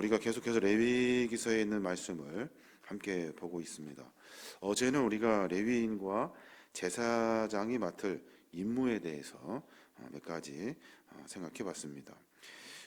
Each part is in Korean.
우리가 계속해서 레위기서에 있는 말씀을 함께 보고 있습니다. 어제는 우리가 레위인과 제사장이 맡을 임무에 대해서 몇 가지 생각해 봤습니다.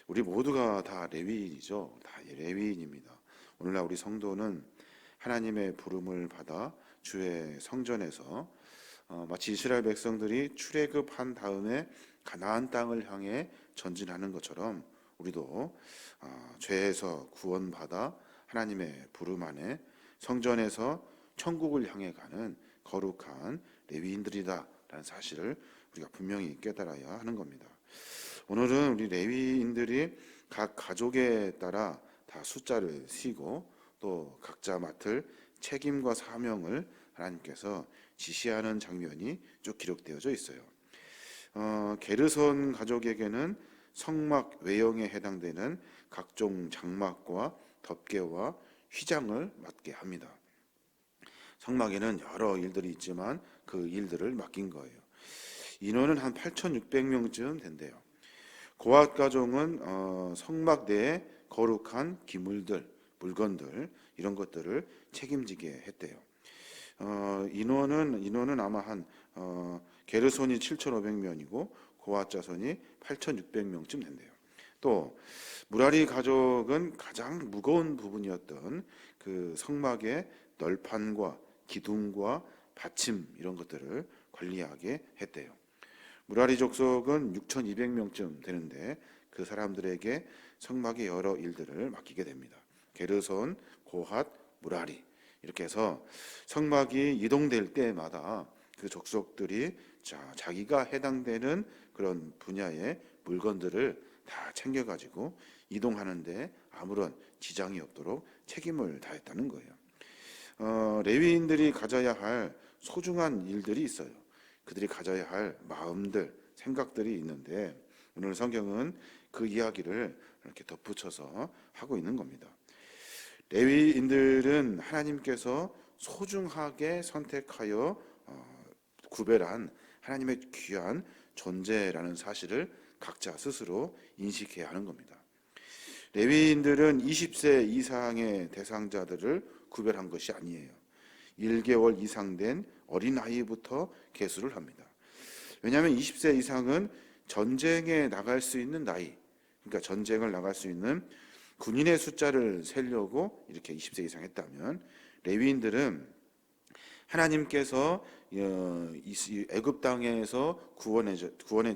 우리 모두가 다 레위인이죠. 다 레위인입니다. 오늘날 우리 성도는 하나님의 부름을 받아 주의 성전에서 마치 이스라엘 백성들이 출애굽한 다음에 가나안 땅을 향해 전진하는 것처럼 우리도 죄에서 구원받아 하나님의 부름 안에 성전에서 천국을 향해 가는 거룩한 레위인들이다라는 사실을 우리가 분명히 깨달아야 하는 겁니다. 오늘은 우리 레위인들이 각 가족에 따라 다 숫자를 세고 또 각자 맡을 책임과 사명을 하나님께서 지시하는 장면이 쭉 기록되어져 있어요. 게르손 가족에게는 성막 외형에 해당되는 각종 장막과 덮개와 휘장을 맡게 합니다. 성막에는 여러 일들이 있지만 그 일들을 맡긴 거예요. 인원은 한 8,600명쯤 된대요. 고앗 가족은 성막 내에 거룩한 기물들, 물건들 이런 것들을 책임지게 했대요. 인원은 아마 한 게르손이 7,500명이고 고앗 자손이 8,600명쯤 된대요. 또 무라리 가족은 가장 무거운 부분이었던 그 성막의 널판과 기둥과 받침 이런 것들을 관리하게 했대요. 무라리 족속은 6,200명쯤 되는데 그 사람들에게 성막의 여러 일들을 맡기게 됩니다. 게르손, 고핫, 무라리 이렇게 해서 성막이 이동될 때마다 그 족속들이 자기가 해당되는 그런 분야의 물건들을 다 챙겨가지고 이동하는데 아무런 지장이 없도록 책임을 다했다는 거예요. 레위인들이 가져야 할 소중한 일들이 있어요. 그들이 가져야 할 마음들, 생각들이 있는데 오늘 성경은 그 이야기를 이렇게 덧붙여서 하고 있는 겁니다. 레위인들은 하나님께서 소중하게 선택하여 구별한 하나님의 귀한 존재라는 사실을 각자 스스로 인식해야 하는 겁니다. 레위인들은 20세 이상의 대상자들을 구별한 것이 아니에요. 1개월 이상 된 어린아이부터 계수를 합니다. 왜냐하면 20세 이상은 전쟁에 나갈 수 있는 나이, 그러니까 전쟁을 나갈 수 있는 군인의 숫자를 세려고 이렇게 20세 이상 했다면 레위인들은 하나님께서 애굽 땅에서 구원해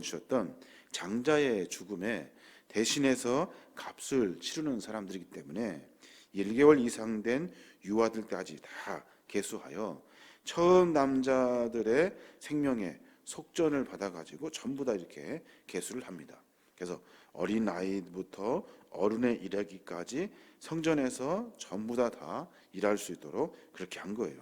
주셨던 장자의 죽음에 대신해서 값을 치르는 사람들이기 때문에 1개월 이상 된 유아들까지 다 계수하여 처음 남자들의 생명의 속전을 받아가지고 전부 다 이렇게 계수를 합니다. 그래서 어린 아이부터 어른에 이르기까지 성전에서 전부 다 일할 수 있도록 그렇게 한 거예요.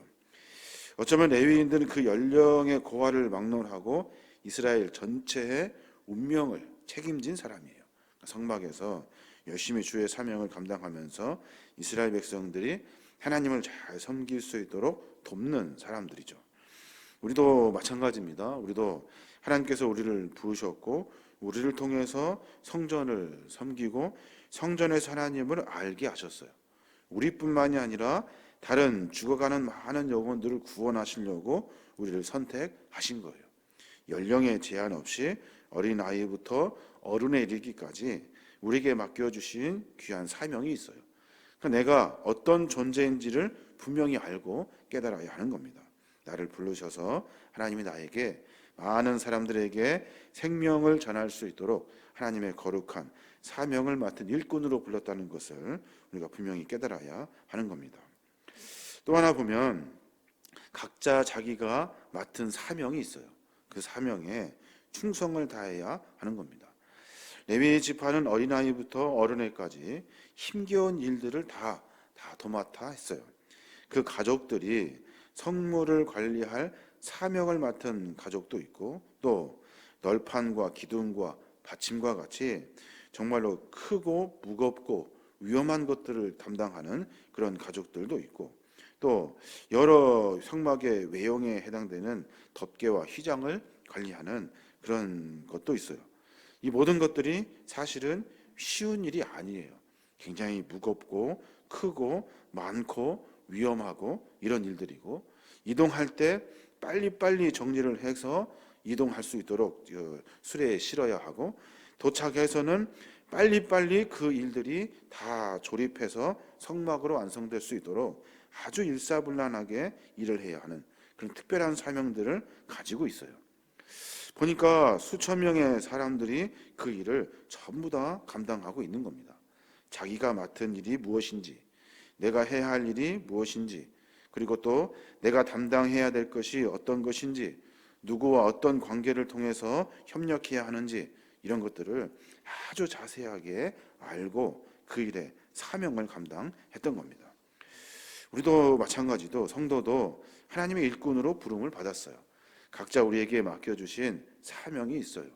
어쩌면 레위인들은 그 연령의 고하를 막론하고 이스라엘 전체의 운명을 책임진 사람이에요. 성막에서 열심히 주의 사명을 감당하면서 이스라엘 백성들이 하나님을 잘 섬길 수 있도록 돕는 사람들이죠. 우리도 마찬가지입니다. 우리도 하나님께서 우리를 부르셨고 우리를 통해서 성전을 섬기고 성전에서 하나님을 알게 하셨어요. 우리뿐만이 아니라 다른 죽어가는 많은 영혼들을 구원하시려고 우리를 선택하신 거예요. 연령에 제한 없이 어린아이부터 어른에 이르기까지 우리에게 맡겨주신 귀한 사명이 있어요. 그러니까 내가 어떤 존재인지를 분명히 알고 깨달아야 하는 겁니다. 나를 부르셔서 하나님이 나에게 많은 사람들에게 생명을 전할 수 있도록 하나님의 거룩한 사명을 맡은 일꾼으로 불렀다는 것을 우리가 분명히 깨달아야 하는 겁니다. 또 하나 보면 각자 자기가 맡은 사명이 있어요. 그 사명에 충성을 다해야 하는 겁니다. 레위 지파는 어린아이부터 어른에까지 힘겨운 일들을 다 도맡아 했어요. 그 가족들이 성물을 관리할 사명을 맡은 가족도 있고 또 널판과 기둥과 받침과 같이 정말로 크고 무겁고 위험한 것들을 담당하는 그런 가족들도 있고 또 여러 성막의 외형에 해당되는 덮개와 휘장을 관리하는 그런 것도 있어요. 이 모든 것들이 사실은 쉬운 일이 아니에요. 굉장히 무겁고 크고 많고 위험하고 이런 일들이고, 이동할 때 빨리빨리 정리를 해서 이동할 수 있도록 수레에 실어야 하고, 도착해서는 빨리빨리 그 일들이 다 조립해서 성막으로 완성될 수 있도록 아주 일사불란하게 일을 해야 하는 그런 특별한 사명들을 가지고 있어요. 보니까 수천 명의 사람들이 그 일을 전부 다 감당하고 있는 겁니다. 자기가 맡은 일이 무엇인지, 내가 해야 할 일이 무엇인지, 그리고 또 내가 담당해야 될 것이 어떤 것인지, 누구와 어떤 관계를 통해서 협력해야 하는지, 이런 것들을 아주 자세하게 알고 그 일에 사명을 감당했던 겁니다. 우리도 마찬가지도, 성도도 하나님의 일꾼으로 부름을 받았어요. 각자 우리에게 맡겨주신 사명이 있어요.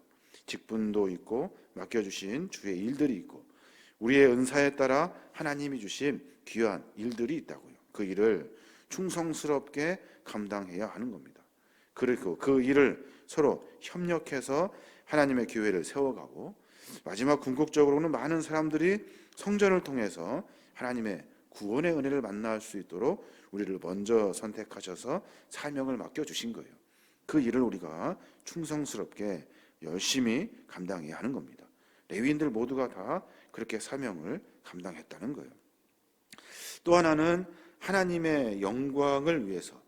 직분도 있고 맡겨주신 주의 일들이 있고, 우리의 은사에 따라 하나님이 주신 귀한 일들이 있다고요. 그 일을 충성스럽게 감당해야 하는 겁니다. 그리고 그 일을 서로 협력해서 하나님의 교회를 세워가고, 마지막 궁극적으로는 많은 사람들이 성전을 통해서 하나님의 구원의 은혜를 만날 수 있도록 우리를 먼저 선택하셔서 사명을 맡겨주신 거예요. 그 일을 우리가 충성스럽게 열심히 감당해야 하는 겁니다. 레위인들 모두가 다 그렇게 사명을 감당했다는 거예요. 또 하나는 하나님의 영광을 위해서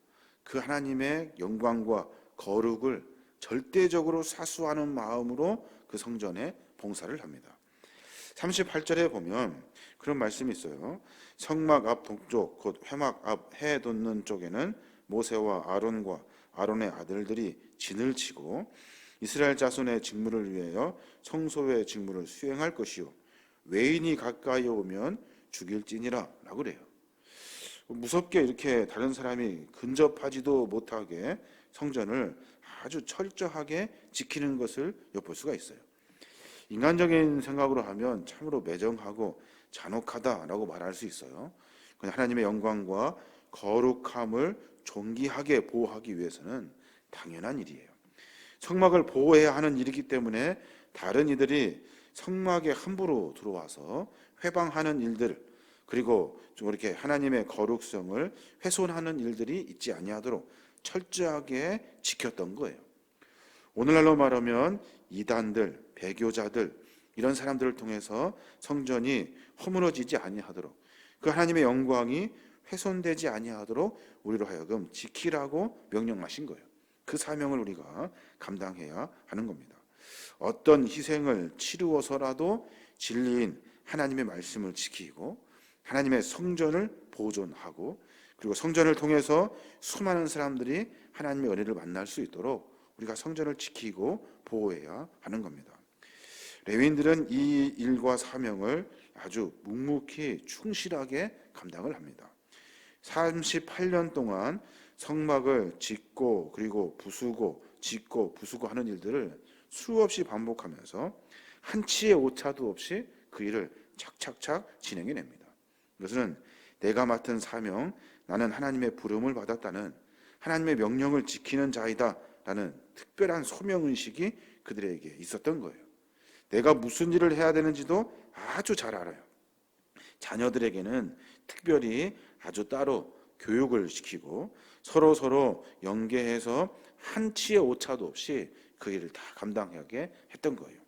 그 하나님의 영광과 거룩을 절대적으로 사수하는 마음으로 그 성전에 봉사를 합니다. 38절에 보면 그런 말씀이 있어요. 성막 앞 동쪽 곧 회막 앞 해 돋는 쪽에는 모세와 아론과 아론의 아들들이 진을 치고 이스라엘 자손의 직무를 위하여 성소의 직무를 수행할 것이요 외인이 가까이 오면 죽일지니라 라고 그래요. 무섭게 이렇게 다른 사람이 근접하지도 못하게 성전을 아주 철저하게 지키는 것을 엿볼 수가 있어요. 인간적인 생각으로 하면 참으로 매정하고 잔혹하다라고 말할 수 있어요. 하나님의 영광과 거룩함을 존귀하게 보호하기 위해서는 당연한 일이에요. 성막을 보호해야 하는 일이기 때문에 다른 이들이 성막에 함부로 들어와서 회방하는 일들, 그리고 좀 이렇게 하나님의 거룩성을 훼손하는 일들이 있지 아니하도록 철저하게 지켰던 거예요. 오늘날로 말하면 이단들, 배교자들, 이런 사람들을 통해서 성전이 허물어지지 아니하도록, 그 하나님의 영광이 훼손되지 아니하도록 우리로 하여금 지키라고 명령하신 거예요. 그 사명을 우리가 감당해야 하는 겁니다. 어떤 희생을 치루어서라도 진리인 하나님의 말씀을 지키고 하나님의 성전을 보존하고, 그리고 성전을 통해서 수많은 사람들이 하나님의 은혜를 만날 수 있도록 우리가 성전을 지키고 보호해야 하는 겁니다. 레위인들은 이 일과 사명을 아주 묵묵히 충실하게 감당을 합니다. 38년 동안 성막을 짓고 그리고 부수고 짓고 부수고 하는 일들을 수없이 반복하면서 한치의 오차도 없이 그 일을 착착착 진행해냅니다. 이것은 내가 맡은 사명, 나는 하나님의 부름을 받았다는, 하나님의 명령을 지키는 자이다 라는 특별한 소명의식이 그들에게 있었던 거예요. 내가 무슨 일을 해야 되는지도 아주 잘 알아요. 자녀들에게는 특별히 아주 따로 교육을 시키고 서로 연계해서 한치의 오차도 없이 그 일을 다 감당하게 했던 거예요.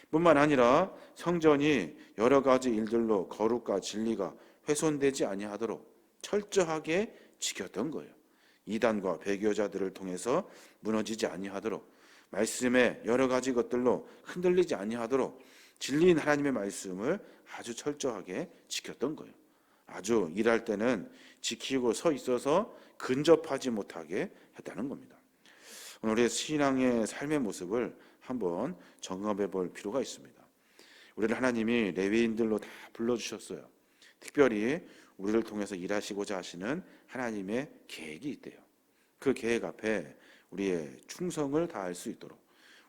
뿐만 아니라 성전이 여러 가지 일들로 거룩과 진리가 훼손되지 아니하도록 철저하게 지켰던 거예요. 이단과 배교자들을 통해서 무너지지 아니하도록, 말씀의 여러 가지 것들로 흔들리지 아니하도록 진리인 하나님의 말씀을 아주 철저하게 지켰던 거예요. 아주 일할 때는 지키고 서 있어서 근접하지 못하게 했다는 겁니다. 오늘 우리의 신앙의 삶의 모습을 한번 점검해 볼 필요가 있습니다. 우리를 하나님이 레위인들로 다 불러주셨어요. 특별히 우리를 통해서 일하시고자 하시는 하나님의 계획이 있대요. 그 계획 앞에 우리의 충성을 다할 수 있도록,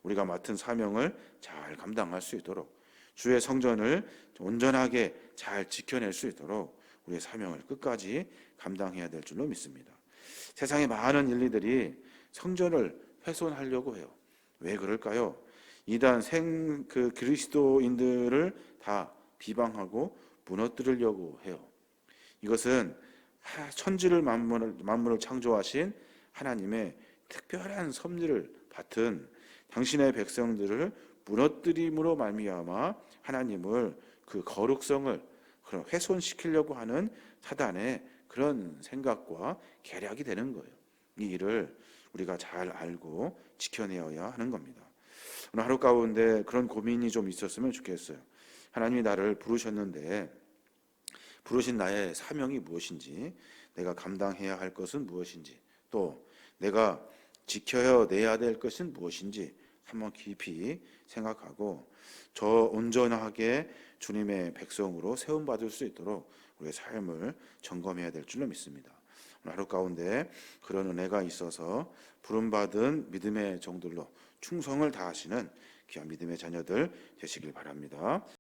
우리가 맡은 사명을 잘 감당할 수 있도록, 주의 성전을 온전하게 잘 지켜낼 수 있도록 우리의 사명을 끝까지 감당해야 될 줄로 믿습니다. 세상의 많은 인리들이 성전을 훼손하려고 해요. 왜 그럴까요? 이단 그리스도인들을 다 비방하고 무너뜨리려고 해요. 이것은 천지를 만물을 창조하신 하나님의 특별한 섭리를 받은 당신의 백성들을 무너뜨림으로 말미암아 하나님을 그 거룩성을 그런 훼손시키려고 하는 사단의 그런 생각과 계략이 되는 거예요. 이 일을 우리가 잘 알고 지켜내어야 하는 겁니다. 오늘 하루 가운데 그런 고민이 좀 있었으면 좋겠어요. 하나님이 나를 부르셨는데 부르신 나의 사명이 무엇인지, 내가 감당해야 할 것은 무엇인지, 또 내가 지켜내야 될 것은 무엇인지 한번 깊이 생각하고 저 온전하게 주님의 백성으로 세움받을 수 있도록 우리의 삶을 점검해야 될 줄로 믿습니다. 오늘 하루 가운데 그런 은혜가 있어서 부름받은 믿음의 종들로 충성을 다하시는 귀한 믿음의 자녀들 되시길 바랍니다.